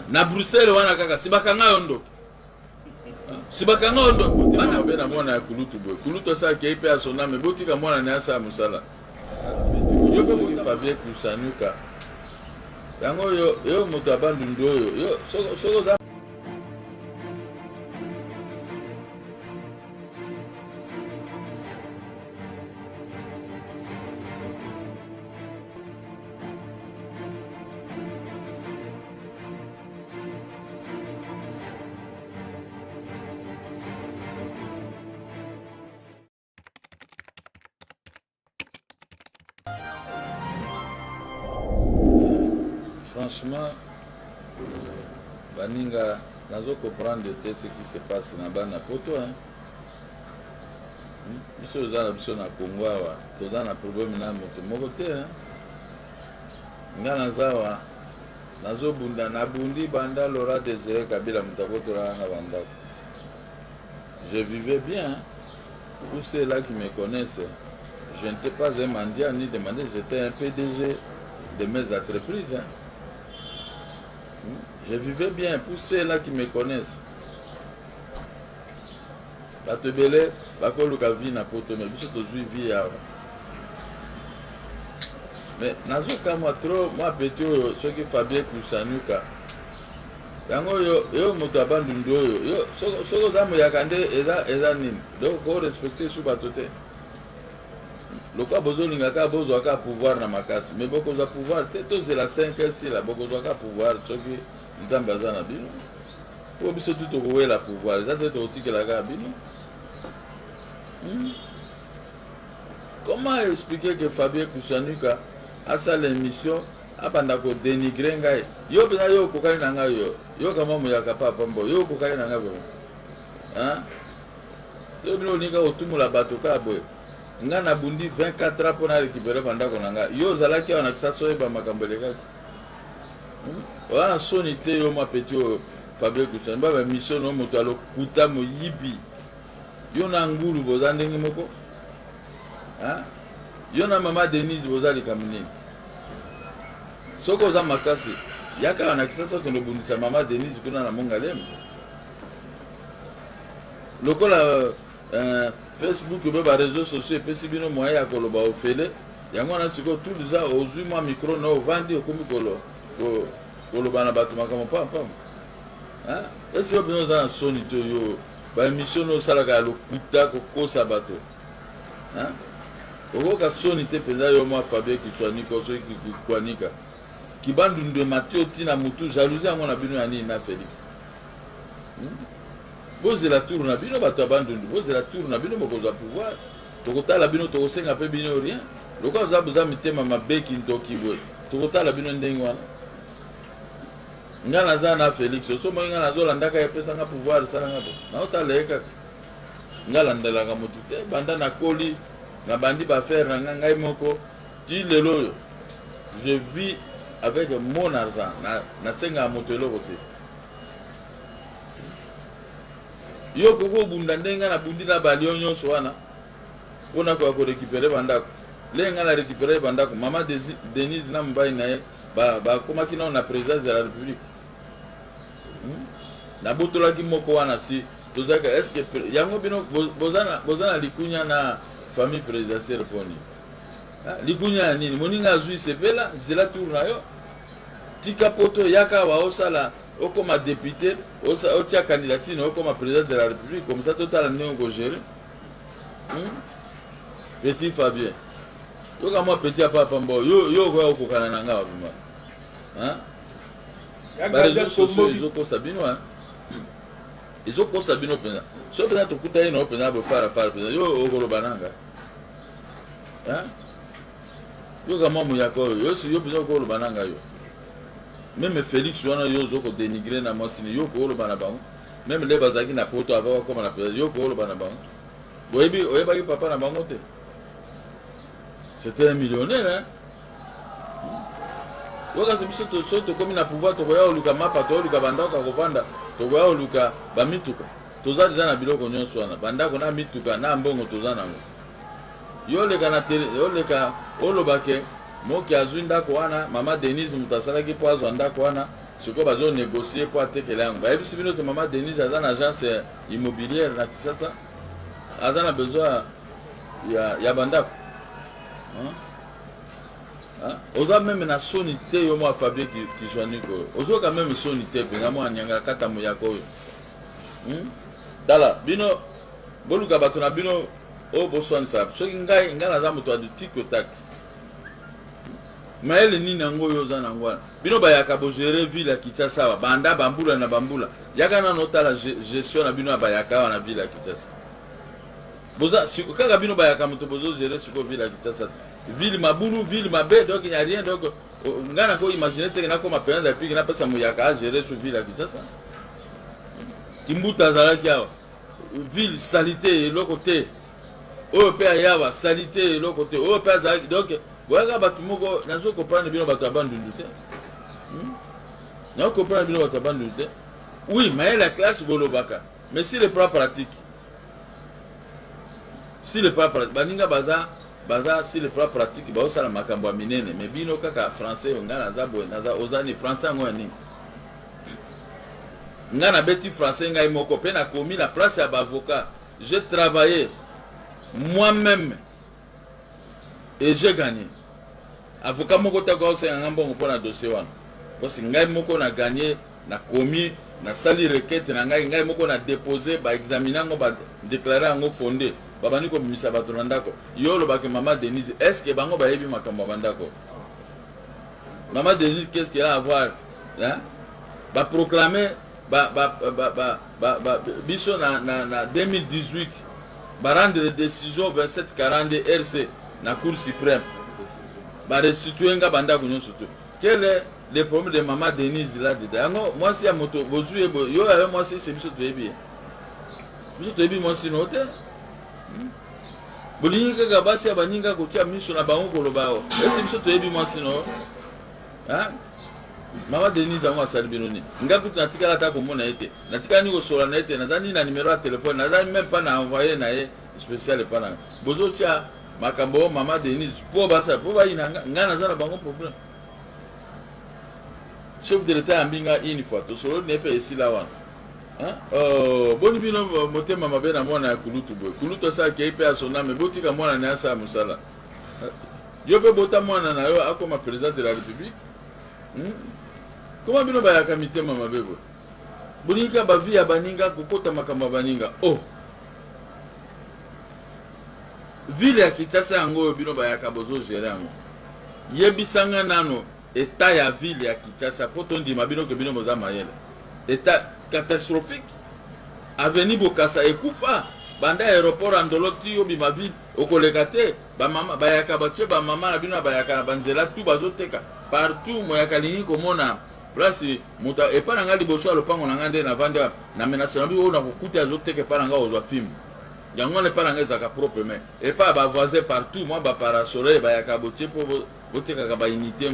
na Bruxelles wana kaka sibakanga yondo sibakanga yondo bana bena mwana ya kulutu boy kulutu sa ki pe asona me botika mwana na asa musala yoko ko Fabien Kusanuka yango yo moto abandu ndoyo yo soko franchement, Baninga, nous comprendre ce qui se passe dans le poto. Nous sommes dans le Congo, nous avons un problème dans le côté. Nous je vivais bien. Pour ceux-là qui me connaissent, je n'étais pas un mendiant ni demandé, j'étais un PDG de mes entreprises. Je vivais bien. Pour ceux-là qui me connaissent, Batebele, Bakoluka vie na poto, mais je suis vie. Mais nazoka moi trop, moi petit, ce qui Fabien Kusanuka. Yango yo moto abandu ndoyo yo soko zamu yakande eza nini donc faut respecter sous batote lokwa bozolinga ka bozo ka pouvoir na makasi mais boko za pouvoir teto c'est la 5 ici là boko za ka pouvoir soki nzamba za na bino po biso tuto ko la pouvoir ça c'est otike la ka bino comment expliquer que Fabien Kusanuka a sa l'émission abanda ko dénigrer ngai yo bina yo kokali na ngai yo kama muyaka papa mbo yo kokali na ngai hein yo bino nika otumula bato ka boy nga na bundi 24 ans pour récupérer banda ko na ngai yo zalaki ona kisaso eba makambele ka wana sonité yo ma petit Fabien Kusanuka ba mission no moto alo kuta mo yibi yo na ngulu bozande ngimoko hein yo na mama Denise bozali kamini soko za makasi yaka wana kisasa kono bundisa mama Denise kuna na mongalem lokola Facebook be ba réseaux sociaux pesi bino moya ya koloba ofele yango na siko tout déjà ozui moi micro no vandi okomi koloba na bato makamo pam hein esi yo bino za soni to yo ba émission no salaka lokuta kokosa bato hein okoka soni te peza yo moi Fabien Kusanuka so ki kwanika Kibandu de Mathieu Tina Moutou, jalousie à mon abino ani na Félix. Vous la tour na bino bato abandonné, vous la tour na bino boko za pouvoir. Tokota la bino to senga pe bino rien. Loko za buza mitema mabeki ntoki boy. Tokota la bino ndengi wana. Ngana za na Félix, so mo ngana zo landaka ya pesa nga pouvoir sala nga bo. Na otaleka. Ngala ndela nga mutu te banda na koli na bandi ba faire nga ngai moko. Ti lelo je vis avec mon argent na senga motelo côté yo koko bunda ndenga na bundi na balio nyonso wana pona ko récupérer bandako lenga na récupérer bandako mama Denise na mbai na ba koma kina na présidence de la République na botola ki moko wana si tozaka est-ce que yango bino bozana likunya na famille présidentielle poni likunya nini moninga azui sepela zela tourna yo tika poto yaka wa osala okoma député otia candidature okoma président de la République comme ça total néo go gérer petit Fabien yo ka moi petit papa mbo yo ko okokana nanga wa bima hein ba réseaux sociaux izoko sabino hein izoko sabino pena so pena to kuta ino pena bo fara pena yo okoloba nanga hein yo kama muyako yo si yo pena okoloba nanga yo même Félix wana yo zoko dénigrer na mosini yo ko oloba na bango même les bazaki na poto avant comme na yo ko oloba na bango boyebi oyeba ki papa na bango te c'était un millionnaire hein yo ka sebiso to soto comme na pouvoir to koya oluka mapa to oluka bandako ko vanda to koya oluka ba mituka toza déjà na biloko nyonso wana bandako na mituka na mbongo toza nango yo leka na télé yo leka olobake moki azwi ndako wana mama Denise mutasalaki po azwa ndako wana siko bazo négocier po atekela yango bayebisi bino ke mama Denise aza na agence immobilière na Kisasa aza na besoin ya bandako oza même na sonité yo mo Fabien Kizwaniko ozo quand même sonité penga mo anyanga kata mo yako dala bino boluka bato na bino o boswanisa soki ngai naza moto adu tiko tak maele nini yango yo oza nango wana bino bayaka bogere ville ya Kinshasa banda bambula na bambula yaka nano otala gestion na bino ya bayaka wana ville ya Kinshasa boza siko kaka bino bayaka moto bozogere siko ville ya Kinshasa ville mabulu ville mabe donc il n'y a rien donc ngana ko imaginer te na ko mapenda depuis na pesa moyaka a gérer sur ville ya Kinshasa kimbuta zalaki awa ville salité et l'autre côté au père yawa salité et l'autre côté au père zalaki donc voilà batu moko nazo comprendre bino batu abandonné te nazo comprendre bino batu abandonné te oui mais la classe bolobaka mais si le plan pratique baninga baza si le plan pratique ba osala makambo ya minene mais bino kaka français ngana za boye naza ozani français ngoni ngana beti français ngai moko pe na komi la place ya avocat j'ai travaillé moi-même et j'ai gagné avocat moko ta ko se ngambo moko na dossier wana parce ngai moko na gagné na komi na sali requête na ngai moko na déposer ba examiner ngo ba déclarer ngo fondé babani ko misa bato na ndako yo lobaki mama Denise est-ce que bango bayebi makambo bandako mama Denise qu'est-ce qu'elle a à voir hein ba proclamer biso na 2018 ba rendre décision 2742 RC na cour suprême ba restituer nga bandako nyonso to quel est le problème de mama Denise là dedans moi si ya moto bozui yo ya moi si c'est biso to yebi moi si no te bolingi kaka basi ya baninga kotia miso na bango koloba esi biso toyebi mwasi no mama Denise ango asali bino ni nga kutu natikala ata komona ete natikala ni kosola na ete nazali na numéro ya téléphone nazali même pas na envoyé na ye spécial epa nanga bozotia makambo mama Denise po basa po bayina nga naza na bango problème chef de l'état ambinga une fois tosolo nepe esila wana boni bino motema mabe na mwana ya kulutu boy kulutu sa ke ipe asona me botika mwana na asa musala yo pe bota mwana na yo akoma président de la république comment bino bayaka mitema mabe boy bonika ba vie ya baninga kokota makamba baninga ville ya Kinshasa yango bino bayaka bozo gérer yango yebisanga nano état ya ville ya Kinshasa poto ndima bino ke bino moza mayele état catastrophique avenue Bokassa ekufa banda aéroport andoloti yo bima ville okoleka te ba mama bayaka bache ba mama na bino bayaka na banzela tout bazoteka partout moyaka lingi komona place muta epa nanga liboso alopango nanga nde na vanda na menace na bino na kokuta azoteka epa nanga ozwa film yango ne pa nanga ezaka propre mais epa ba voisin partout moi ba parasoleil bayaka boche po boteka ka ba unité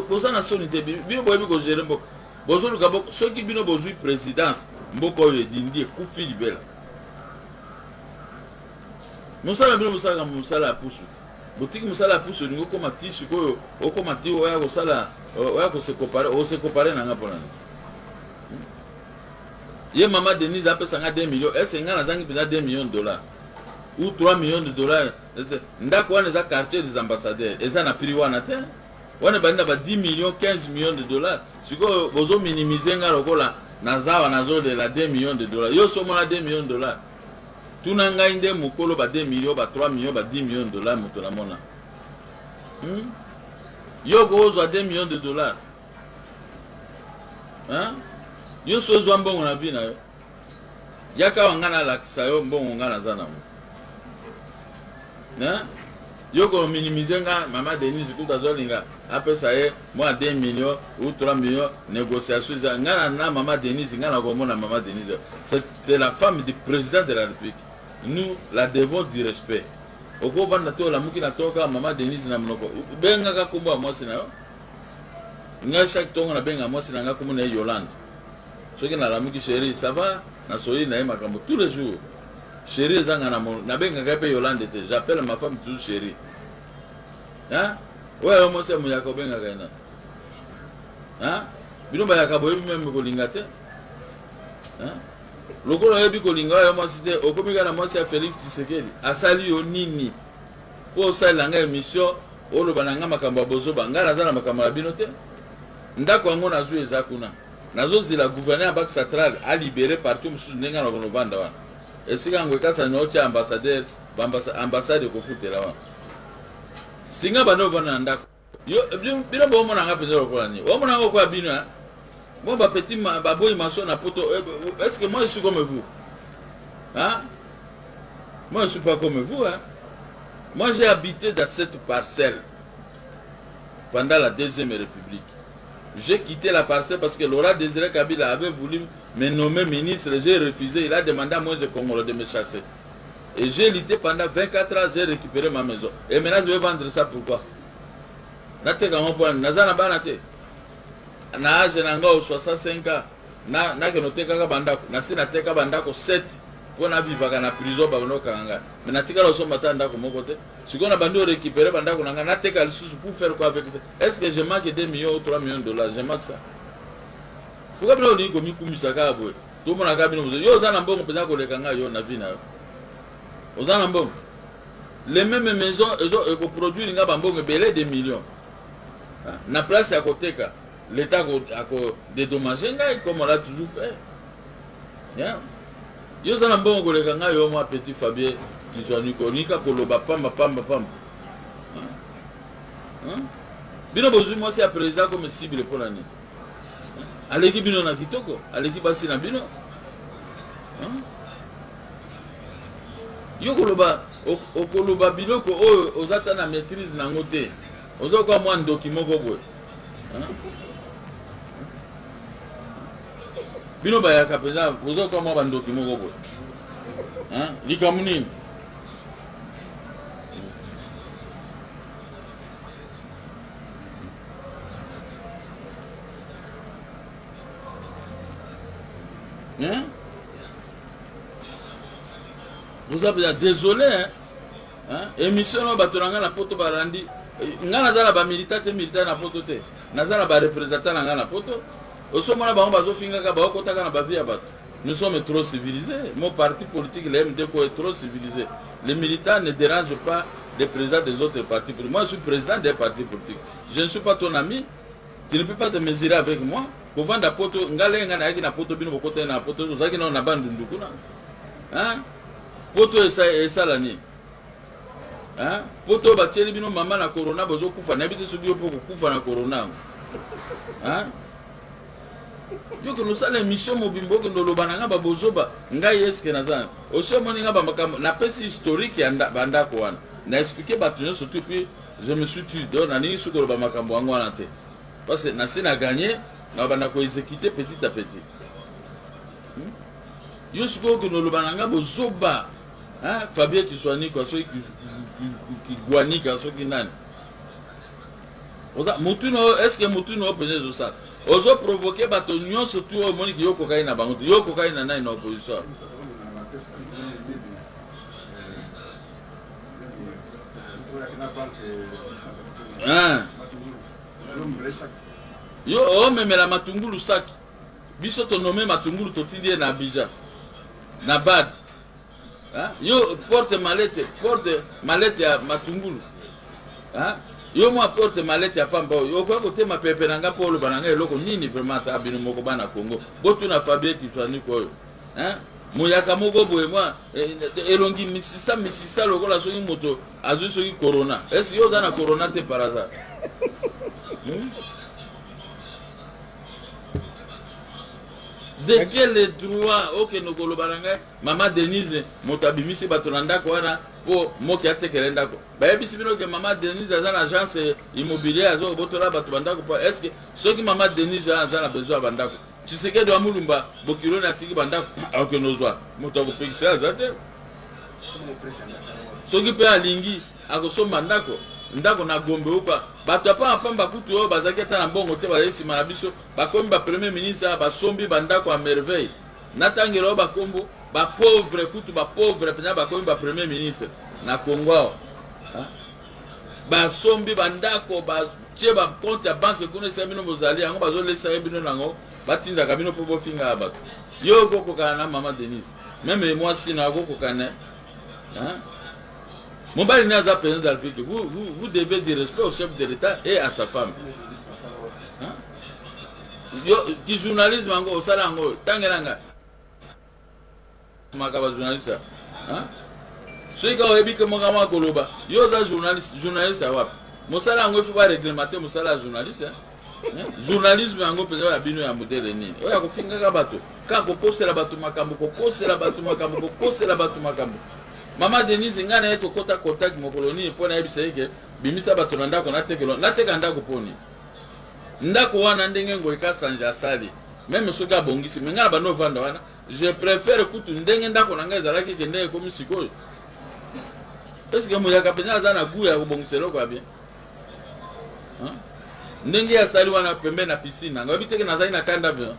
boza na sonité bino boyebi ko gérer mboka bozo luka boko soki bino bozui présidence mboko oyo edindi ekufi libela mosala bino mosala mosala ya pusu botiki mosala ya pusu olingi okoma ti sikoyo okoma ti oya kosala oya kosekopare nanga mpona ye mama Denise apesanga 2 millions ese nga nazangi mpenza 2 millions de dollars ou 3 millions de dollars ndako wana eza quartier des ambassadeurs eza na prix wana te wana banda ba 10 millions 15 millions de dollars siko bozo minimiser nga lokola nazawa nazo de la 2 millions de dollars yo somo na 2 millions de dollars tuna ngai nde mukolo ba 2 millions ba 3 millions ba 10 millions de dollars moto na mona yo gozo 2 millions de dollars yo sozo mbongo na vie na yo yaka wangana lakisa yo mbongo ngana zana mo yo ko minimiser nga mama Denise kuta zolinga apesa ye moi 2 millions ou 3 millions négociation nga na mama Denise nga na komona mama Denise c'est la femme du président de la République nous la devons du respect oko banda to la muki na toka mama Denise na mnoko benga ka kumba mwasi na yo nga chaque tongo na benga mwasi na nga komona Yolande soki na la muki chérie ça va na soyi na makambo tous les jours chérie zanga na benga ka pe Yolande te j'appelle ma femme toujours chérie Ouais, au moins c'est mon Yakoben à Gaïna. Hein? Bino ba Yakobo même Kolingate. Hein? Le coup là, Kolinga, moi c'était au comité la moi c'est Félix Tshisekedi. Asali au Nini. Pour ça, il y a une émission. Au le bananga makamba bozo banga la zala makamba binote. Ndako ngo na zu ezakuna. Nazo zila gouverneur Banque centrale a libéré partout musu ndenga na konovanda wana. Esika ngweka sa nocha ambassadeur, ambassade ko futela wana. Singa bano bana ndako. Yo bino bo mona nga pezero ko ni. O mona ngo kwa bino hein. Bon ba petit ba boy maso na poto. Est-ce que moi je suis comme vous? Hein? Moi je suis pas comme vous hein. Moi j'ai habité dans cette parcelle pendant la Deuxième République. J'ai quitté la parcelle parce que Laurent Désiré Kabila avait voulu me nommer ministre. J'ai refusé. Il a demandé à moi de me chasser. Et j'ai lutté pendant 24 ans. J'ai récupéré ma maison. Et maintenant je vais vendre ça pourquoi? Na âge nanga 65 ans. Na que noté kaka bandako. Na si na teka bandako 7. Pour na vivre na prison ba no kanga. Mais na tika lo so mata ndako mon côté. Si on a bandé récupérer bandako nanga na teka le sous pour faire quoi avec ça? Est-ce que je manque 2 millions ou 3 millions de dollars? Je manque ça. Pourquoi bien on dit que mi kumisaka boy? Tout mon aka bino yo za na mbongo pesa ko le kanga yo na vie na. Oza na mbongo. Les mêmes maisons eux produire nga bambongo belé des millions. Na place à côté ka l'État a dédommagé comme on l'a toujours fait. Yeah. Yo zana mbongo koleka nga yo moi petit Fabien Kizwani konika koloba pamba. Hein? Bino bozu moi c'est un président comme cible pour l'année. Aleki bino na kitoko, aleki basi na bino. Hein? Yo koloba okoloba bino ko ozata na maîtrise na ngote. Ozo kwa moi document ko boy. Hein? Bino ba ya kapeza ozo kwa moi ba document ko boy. Hein? Likamuni. Hein? Vous avez désolé hein? Émission batonanga na poto barandi. Nga nazala ba militant na poto te. Nazala ba représentant na poto. Osomona ba bazo finga ka ba kotaka na ba via bato. Nous sommes trop civilisés. Mon parti politique, le MDCO, est trop civilisé. Les militants ne dérangent pas les présidents des autres partis politiques. Moi, je suis président des partis politiques. Je ne suis pas ton ami. Tu ne peux pas te mesurer avec moi. Pour vendre la poto, ngalenga na yaki na poto bino bokote na poto, zaki na bandu ndukuna. Hein? Poto esa lani. Hein? Poto batieli bino mama na corona bozo kufa na bité soki pour kufa na corona. Hein? Yo que nous allons mission mobimbo que nous lobananga ba bozoba ngai eske nazana. Osho moninga ba makam na pesi historique ya banda ko wana. Na expliquer ba tunyo surtout puis je me suis tué donc na ni suko ba makambo wangu wana te. Parce que na sina gagné na banda ko exécuter petit à petit. Yo suko que nous lobananga bozoba. Hein Fabien Kizwani ko so qui guani ka so ki nani. Oza mutuno est-ce que mutuno peut zo ça? Ozo provoquer bato nyon surtout au moni ki yo kokai na bango yo kokai na na opposition. Hein? Yo o memela matungulu saki. Biso to nommé matungulu to tindie na Abidjan. Na Bad. Hein? Yo porte malette ya matungulu. Hein? Yo moi porte malette ya pamba yo kwa côté ma pepe nanga polo bananga eloko nini vraiment ta bino moko bana Congo botu na Fabien Kizwani ko hein moyaka moko boye moi elongi misisa lokola soki moto azu soki corona est-ce yo za na corona te par hasard de quel droit ok no kolobananga mama Denise motabimisi batonanda ko wana po moki atekele ndako bayebisi bino ke mama Denise aza na agence immobilière azo botola bato bandako po est-ce que soki mama Denise aza na besoin bandako Tshisekedi wa mulumba bokilo na tiki bandako ok nozwa moto akopekisa aza te soki pe alingi akosomba ndako na Gombe upa bato apa pamba kutu oyo bazaki ata na mbongo te bazali nsima na biso bakomi ba premier ministre basombi bandako à merveille natangela oyo bakombo ba pauvre kutu ba pauvre pena bakomi ba premier ministre na Congo basombi bandako batie bacompte ya banke kuna esika bino bozali yango bazolesa bino nango batindaka bino mpo bofinga ya bato yo okokokana na mama Denise meme mwasi na okokokana mobali ne aza président de la République vous devez du respect au chef de l'État et à sa femme yo ki journalisme yango osala yango tangelanga makaba journaliste soki kaka oyebi ke mokama akoloba yo oza journaliste ya wapi mosala yango ifo bareglemate mosala ya journaliste journalisme yango mpenza oyo ya bino ya modele nini oyo ya kofingaka bato kaka kokosela bato makambo kokosela bato makambo kokosela bato makambo mama Denise ngai na ye tokota contact mokolo nini mpo nayebisa ye ke bimisa bato na ndako nateka ndako mponi ndako wana ndenge ngo ekasanja asali meme soki abongisi me ngai na bando ovanda wana je préfère kutu ndenge ndako na ngai ezalaki ke ndenge ekomi sikoyo eske moyaka mpenza aza na gu ya kobongisa eloko ya bien ndenge asali wana pembe na piscine nanga oyebi teke nazali na kanda bien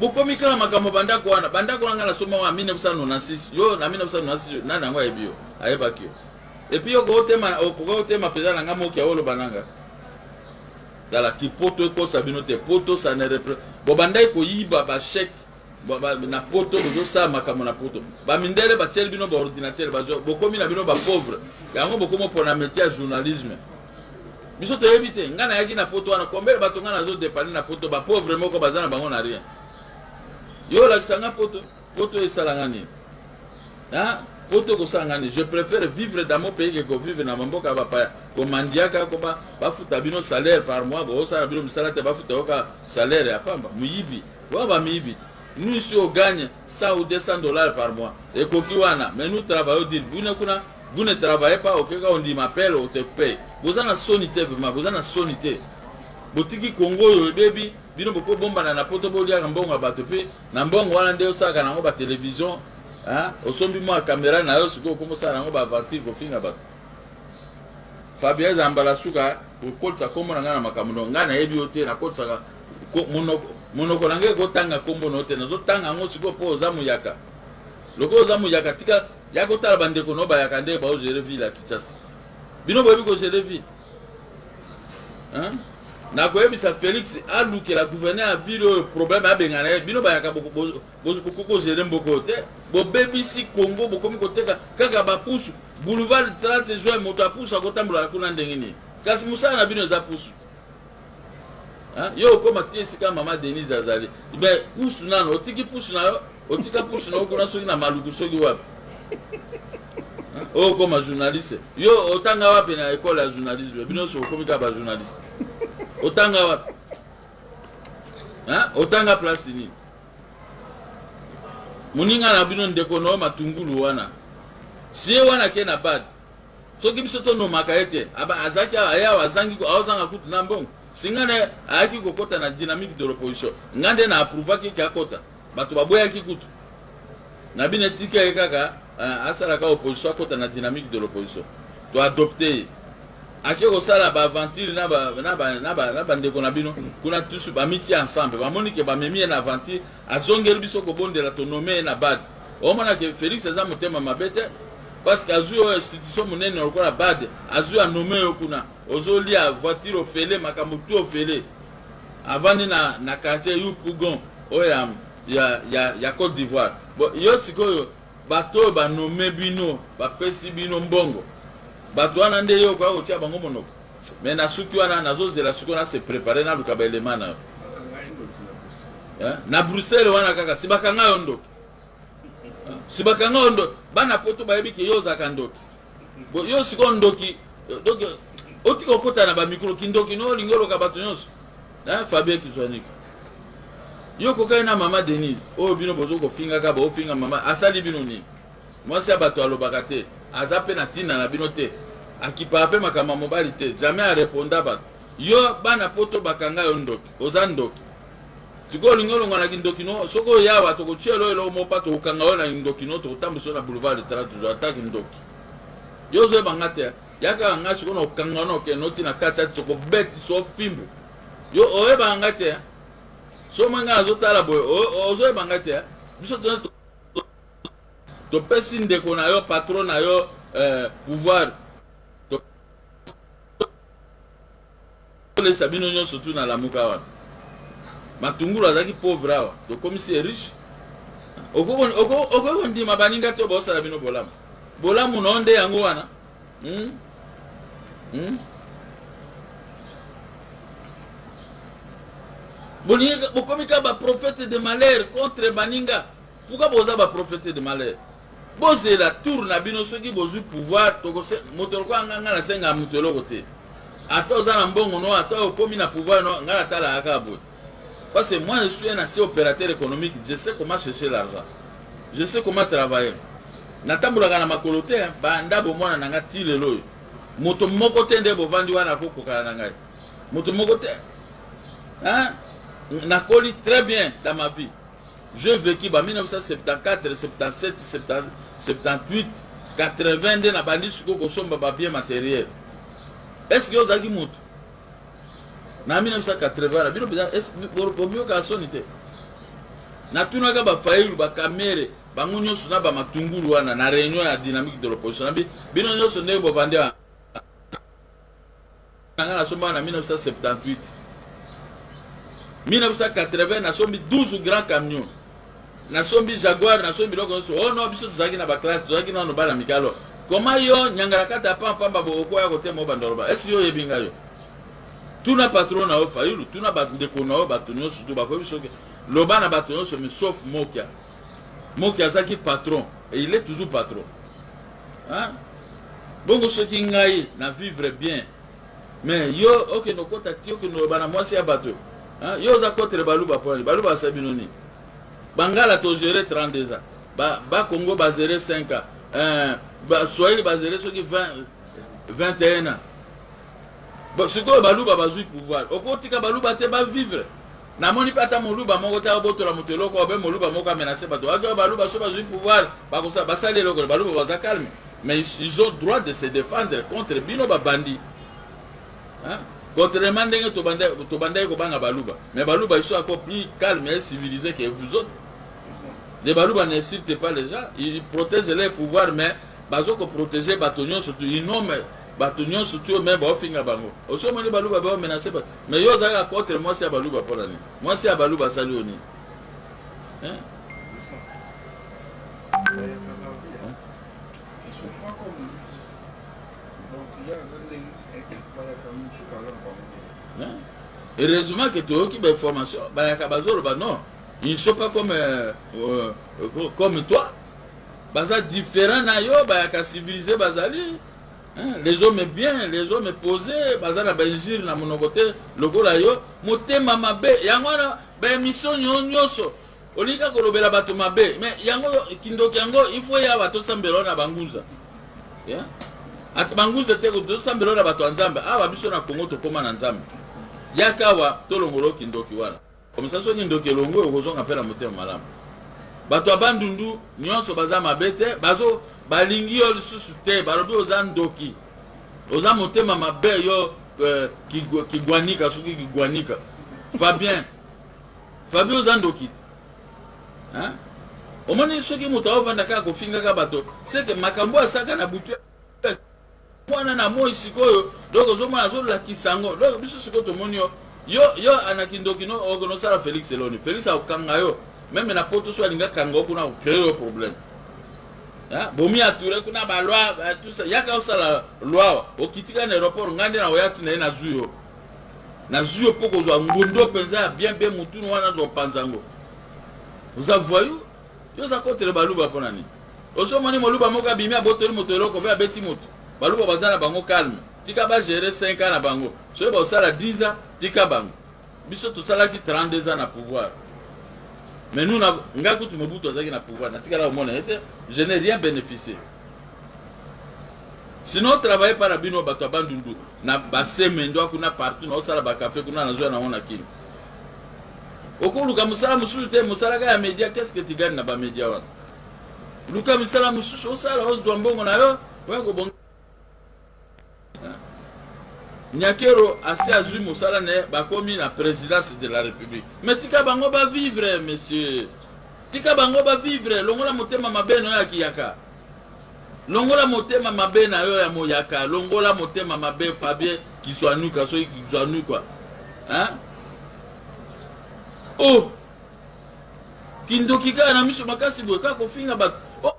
bokomi kaka makambo bandako wana bandako nanga nasoma wa 1996 yo na 1996 nani yango ayebi yo ayebaki yo epuis okoka otema mpenza nanga moki ya oloba nanga tala kipoto ekosa bino te poto ça ne représente bo bandai koyiba bachèque na poto bozosala makambo na poto bamindele batieli bino baordinateur bokomi na bino bapauvre yango bokomi mpona métier ya journalisme biso toyebi te ngai nayaki na poto wana kombele bato ngai nazodepane na poto bapauvre moko baza na bango na rien yo olakisanga poto esalanga nini poto ekosala nini je préfère vivre dans mon pays ke kovivre na bamboka ya bapaya komandiaka ko bafuta bino salaire par mois boosala bino misala te bafuta yoka salaire ya pamba moyibi oyo bamiyibi nous ici on gagne 100 ou 200 dollars par mois et kokiwana mais nous travaillons dire vous ne travaillez pas ok quand on dit m'appelle on te paye vous en a sonité vraiment vous en a sonité botiki Congo yo baby bino boko bomba na poto bolia mbongo bato pe na mbongo wana nde osaka nango ba télévision osombi mo caméra na yo siko komo sala nango ba aventure ko finga bato Fabien Zambala suka ko kolsa komo na makambo ngana yebi ote na kolsa monoko nange kotanga kombo note nazo tanga ngo siko po za muyaka loko za muyaka tika yako tala bandeko no ba yakande ba o gérer ville à Kinshasa bino boyebi ko gérer ville na koyebisa Félix aluke la gouverneur a vu le problème abengana bino ba yaka boko gérer mboko te bo bebisi Congo bokomi koteka kaka ba pusu boulevard 30 juin moto apusa kotambola kuna ndengini kasi musala na bino za pusu yo koma tiesika mama Denise azali mais pusu nano otiki pusu na yo otika pusu na okona soki na maluku soki wapi o koma journaliste yo otanga wapi na école ya journalisme bino so komi ka ba journaliste otanga wapi otanga place ni muninga na bino ndeko no matungulu wana sie wana ke na bad soki biso to no makayete aba azaki aya wazangi ko awazanga kutu na mbongo singane ayaki kokota na dynamique de l'opposition ngande na approuva ki kakota bato baboya ki kutu na bine tika kaka asala ka opposition akota na dynamique de l'opposition to adopter aki ko sala ba aventure na ba ndeko na bino kuna tous ba miti ensemble ba monike ba memi na aventure azongeli biso ko bondela to nommer na bad o mona ke Félix eza motema mabete parce que azu institution monene okola bad azu a nommer kuna ozoli a voiture ofele makambo tu ofele avant na quartier Yopougon oya ya Côte d'Ivoire bon yo sikoyo bato ba nommer bino ba pesi bino mbongo bato wana nde yo kwa kotia bango monoko mais na suki wana nazozela suki wana se préparer na luka ba élément na Bruxelles wana kaka sibakanga yo ndoki sibakanga yo ndoki bana poto bayebi ke yo zaka ndoki bo yo siko ndoki donc otiko kota na ba micro kindoki no lingolo ka bato nyonso Fabien Kizwanik yo kokai na mama Denise o bino bozo ko finga ka bo finga mama asali bino ni moi c'est bato alobaka te azape na tina na bino te akipa pe makama mobali te jamais a répondre ba yo bana poto bakanga yo ndoki oza ndoki tiko lingolo ngana kindoki no soko yawa to ko chelo elo mo pato ukanga yo na ndoki no to tambuso na boulevard de 30 jours attaque ndoki yo zo bangate yaka ngasi kono kanga no ke noti na kata to ko beti so fimbu yo oye bangate so manga zo tala boy ozo bangate biso to pesi ndeko na yo patron na yo pouvoir les sabino surtout dans la mukawa matungulu azaki pauvre awa to comme si riche oko ndima baninga to bosa bino bolamu no nde yango wana boninga bokomika ba prophète de malheur contre baninga pourquoi boza ba prophète de malheur bose la tour na bino soki bozu pouvoir to moto ko nganga na senga mutelo kote atoza na mbongo no ato okomi na pouvoir no ngala tala akabo. Parce que moi je suis un assez opérateur économique, je sais comment chercher l'argent, je sais comment travailler. Natambulaka na makolote banda bomona nanga tilelo moto moko te nde bovandi wana kokokala na ngai moto moko te hein nakoli très bien dans ma vie. Je vécu ba 1974 77 78 80 nde na bandi suko kosomba ba bien matériel. Est-ce que ozaki moto na 1980 bino peza bomio ka sonite na tunaka ba failu ba kamere bango nyonso na ba matungulu wana na réunion ya dynamique de l'opposition bino nyonso ne bo bande na somba na 1978 1980 na sombi 12 grands camions na sombi Jaguar na sombi loko so oh non biso tuzaki na ba classe tuzaki na no bala mikalo comment yo nyangara kata pamba bo ko ya kote mo bandoroba est-ce yo yebinga yo tuna patron na ofayulu tuna ba ndeko na batonyo surtout ba ko biso ke loba na batonyo so mais sauf Mokia zaki patron et il est toujours patron hein bongo ce qui ngai na vivre bien mais yo ok no kota tio que no bana moi c'est abato hein yo za contre baluba sabinoni bangala to gérer 32 ans ba Congo ba gérer 5 ans ba Swahili ba gérer ce qui 21 ans. Bon, ce que baluba bazui pouvoir. Okotika baluba te ba vivre. Na moni pata moluba moko ta boto la motelo ko be moluba moko menacer bato. Aga baluba so bazui pouvoir, ba ko sa basale loko baluba baza calme. Mais ils ont droit de se défendre contre bino ba bandi. Hein? Contre mandenge to banda ko banga baluba. Mais baluba ils sont encore plus calmes et civilisés que vous autres. Les baluba n'insultent pas les gens, ils protègent les pouvoirs mais bazo ko protéger batonyo surtout ils nomment batonyo surtout même ba finga bango oso moni baluba ba menacer ba mais yo zaka contre moi c'est baluba pour l'année moi c'est baluba salioni hein heureusement que tu as qui ba formation ba ya kabazolo ba non ils ne sont pas comme toi baza différent na yo ba ya civilisé bazali. Les hommes bien, les hommes posés, bazana benjir na monokote lokola yo motema mabe yango na ba mission nyonso olika kolobela bato mabe mais yango kindoki yango il faut ya bato sambelo na bangunza ya at bangunza te ko sambelo na bato nzambe aba biso na Congo to koma na nzambe yakawa to longolo kindoki wana comme ça so kindoki longo okozonga pela motema malamu bato abandundu nyonso baza mabe te bazo balingi yo lisusu te balobi oza ndoki oza motema mabe yo kigwanika soki kigwanika Fabien oza ndoki hein omoni soki moto avanda kaka kofingaka bato seke makambo asaka na butu mwana na moi sikoyo donc ozomona azolakisa ngo donc biso sikoyo tomoni yo anaki ndoki no okonosala Félix Eloni Félix akokanga yo même na poto so alinga kanga yo kuna créer un problème. Bomi ature kuna ba loi tout ça yaka osala loi okitika na aéroport ngande na oyatu na zuyo poko zo ngondo penza bien mutunu wana do panzango vous avez yo za contre baluba ponani oso moni moluba moka bimi aboteli motelo ko ba beti moto baluba bazana bango calme tika ba gérer 5 ans na bango so ba osala 10 ans tika bango biso to sala ki 32 ans na pouvoir. Mais nous, Ngakutu Mobutu a na pouvoir, je n'ai rien bénéficié. Sinon, travailler par Abino Batabandundu, na basse mendo kuna partout, na osala ba café kuna na zo na ona kini. Oko luka musala musulute musala ga média, qu'est-ce que tu gagnes na ba média wana? Luka musala mususu osala ozo mbongo na yo, wa ko bon. Nyakero assez azui musala ne bakomi na présidence de la République. Mais tika bango ba vivre monsieur. Tika bango ba vivre longola motema mabe no ya kiyaka. Longola motema mabe na yo ya moyaka, longola motema mabe Fabien Kizwanuka, soki Kizwanuka. Hein? Oh! Kindoki kaka na miso makasi boye kaka kofinga bato. Oh!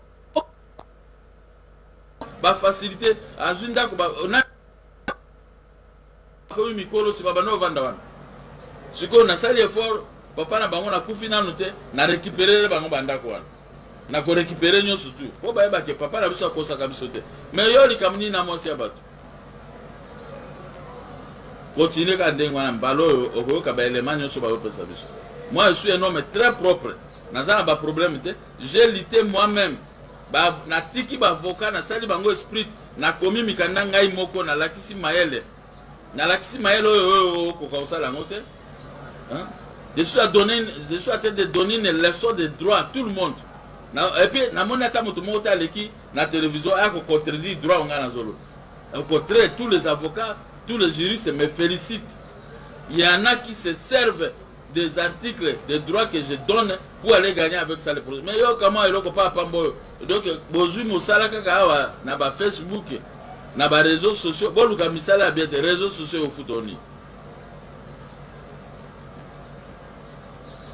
Ba facilité azwi ndako ba na ko mikolo si baba no vanda wana. Siko na sali effort papa na bango na kufi nanu te na récupérer bango bandako wana. Na ko récupérer nyonso tu. Po ba ke papa na biso akosaka biso te. Mais yo likamni na mosi ya bato. Continuez à dire moi je suis un homme très propre. Dans un problème, j'ai lutté moi-même. Na tiki ba avocat na sali bango esprit na komi mikanda ngai moko na lakisi maele. Na lakisi maele ko ka osala ngote. Hein? Je suis à train de donner une leçon de droit à tout le monde. Et puis na mona ta moto moko ta leki na télévision a ko contredire droit on na zolo. Au contraire, tous les avocats, tous les juristes me félicitent. Il y en a qui se servent des articles de droit que je donne pour aller gagner avec ça le projet. Mais yo comment il pas pambo. Donc bozu mosala kaka na ba Facebook, na ba réseaux sociaux, bolu ka misala bien des réseaux sociaux au futoni.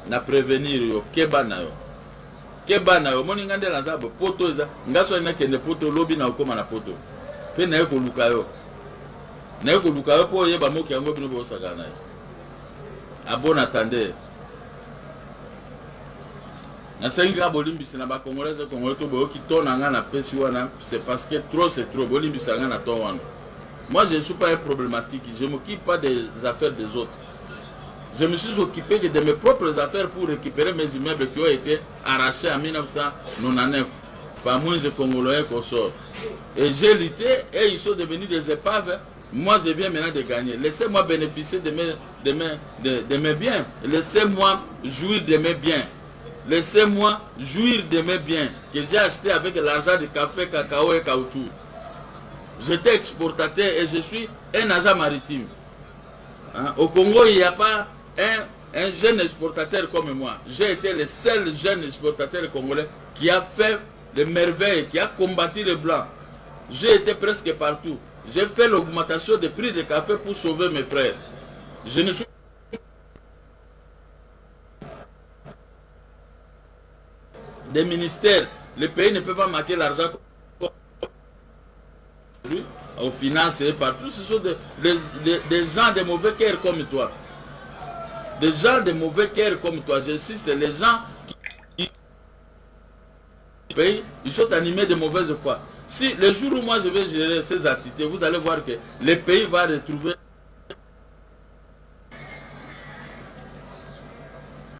Na prévenir yo kebana yo. Kebana yo moni ngande lanza bo poto eza ngaso ina kende poto lobi na okoma na poto. Pe na ko luka yo. Na ko luka yo po yeba moki yango bino bo sakana. A bon attendez. Na senga bolimbisi na ba congolais to bo ki tona nga na pesi wana, c'est parce que trop c'est trop bolimbisa nga na to wana. Moi je ne suis pas un problématique, je m'occupe pas des affaires des autres. Je me suis occupé de mes propres affaires pour récupérer mes immeubles qui ont été arrachés en 1999 par moi je congolais qu'on sort. Et j'ai lutté et ils sont devenus des épaves. Moi je viens maintenant de gagner. Laissez-moi bénéficier de mes biens. Laissez-moi jouir de mes biens. Laissez-moi jouir de mes biens que j'ai achetés avec l'argent de café, cacao et caoutchouc. J'étais exportateur et je suis un agent maritime. Hein? Au Congo, il n'y a pas un jeune exportateur comme moi. J'ai été le seul jeune exportateur congolais qui a fait des merveilles, qui a combattu les Blancs. J'ai été presque partout. J'ai fait l'augmentation des prix de café pour sauver mes frères. Je ne suis des ministères. Le pays ne peut pas marquer l'argent aux finances et partout. Ce sont des gens de mauvais cœur comme toi. Des gens de mauvais cœur comme toi. Je sais, c'est les gens qui pays, ils sont animés de mauvaise foi. Si le jour où moi je vais gérer ces activités, vous allez voir que le pays va retrouver